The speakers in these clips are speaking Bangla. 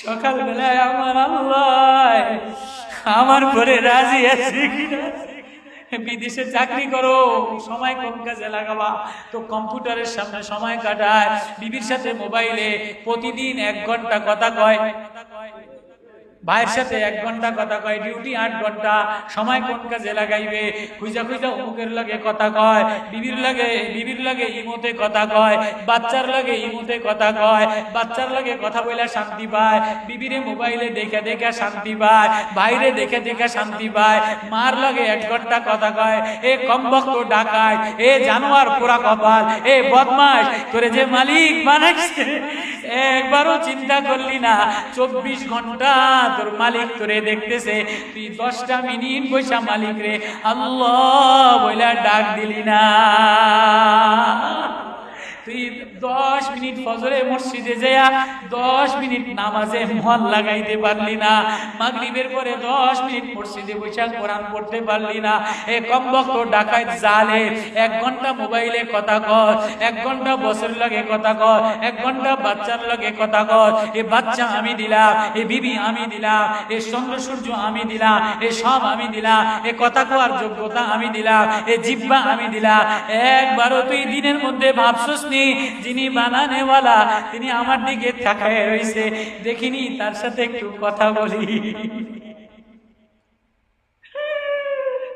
সকালবেলায় আমার আল্লাহ আমার পরে রাজি আছে কিনা। বিদেশে চাকরি করো, সময় কোন কাজে লাগাবা? তো কম্পিউটারের সামনে সময় কাটায়, বিবির সাথে মোবাইলে প্রতিদিন 1 ঘন্টা কথা কয়, ভাইয়ের সাথে 1 ঘন্টা কথা কয়, ডিউটি 8 ঘন্টা, সময় কোন কাজে লাগাইবে? খুঁজা খুঁজা অমুকের লাগে কথা কয়, বিবির লাগে ইমোতে কথা কয়, বাচ্চার লাগে ইমোতে কথা কয়, বাচ্চার লাগে কথা বলে শান্তি পায়, বিবিরে মোবাইলে দেখে দেখে শান্তি পায়, বাইরে দেখে দেখে শান্তি পায়, মার লাগে 1 ঘন্টা কথা কয়। এ কমবক্ত ডাকায়, এ জানোয়ার পোড়া কপাল, এ বদমাশ, তোরে যে মালিক বানাইছে একবারও চিন্তা করলি না 24 ঘন্টা তোর মালিক তোরে দেখতেছে, তুই 10টা মিনিট বৈশা মালিক রে আল্লাহ বইলা ডাক দিলি না। তুই 10 মিনিট ফজরে মসজিদে যায়া 10 মিনিট নামাজে মন লাগাইতে পারলি না, মাগরিবের পরে 10 মিনিট মসজিদে বসে কোরআন পড়তে পারলি না। এ কমবক্ত ডাকাত জালে 1 ঘন্টা মোবাইলে কথা কর, 1 ঘন্টা বসের লাগে কথা কর, 1 ঘন্টা বাচ্চার লাগে কথা কর। এ বাচ্চা আমি দিলাম, এ বিবি আমি দিলাম, এ চন্দ্র সূর্য আমি দিলাম, এ সব আমি দিলাম, এ কথা কওয়ার যোগ্যতা আমি দিলাম, এ জিহ্বা আমি দিলাম। একবারও তুই দিনের মধ্যে ভাবছস নি যিনি বানানেওয়ালা তিনি আমার দিকে তাকায় রইছে, দেখিনি তার সাথে একটু কথা বলি?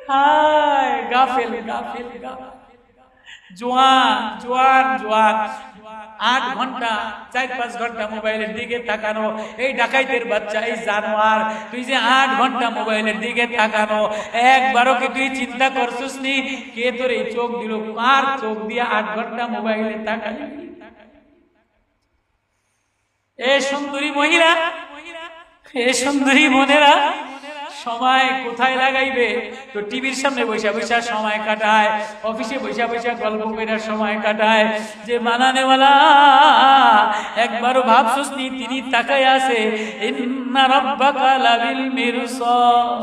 হায় গাফেল গাফেল জোয়ান জোয়ান জোয়ান 8 ঘন্টা 4-5 ঘন্টা মোবাইলের দিকে তাকানো। এই ডাকাইতের বাচ্চা, এই জানোয়ার, তুই যে 8 ঘন্টা মোবাইলের দিকে তাকানো, একবারও কি তুই চিন্তা করছিস নি কে তোর এই চোখ দিল? কার চোখ দিয়ে 8 ঘন্টা মোবাইলে তাকালি? এ সুন্দরী মহিলা, এ সুন্দরী বোনেরা, সময় কোথায় লাগাইবে? তো টিভির সামনে বৈশা বৈশা সময় কাটায়, অফিসে বৈশা বৈশা গল্প করে সময় কাটায়। যে বানানেওয়ালা একবারও ভাবছস নি তিনি তাকায় আছে? ইন্না রাব্বাকা লাবিল মিরসাদ।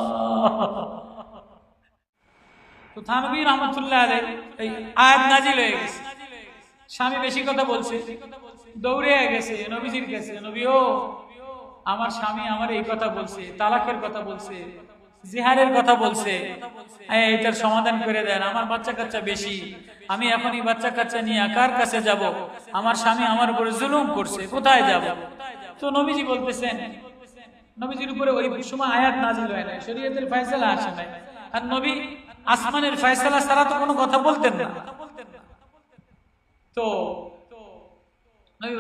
তো থানভী রহমাতুল্লাহ আলাইহি এই আয়াত নাজিল হয়ে গেছে, স্বামী বেশি কথা বলছে, দৌড়ে গেছে নবীজির কাছে, নবী ও আমার স্বামী আমার এই কথা বলছে, তালাকের কথা বলছে, জিহারের কথা বলছে, এটার সমাধান করে দেন। আমার বাচ্চা কাচ্চা বেশি, আমি এখনই বাচ্চা কাচ্চা নিয়ে কার কাছে যাব? আমার স্বামী আমার উপরে জুলুম করছে, কোথায় যাব? তো নবীজি বলতেছেন, নবীজির উপরে ওই সময় আয়াত নাজিল হয় না, শরীয়তের ফয়সালা আসে নাই, আর নবী আসমানের ফয়সালা ছাড়া তো কোনো কথা বলতেন না। তো নবী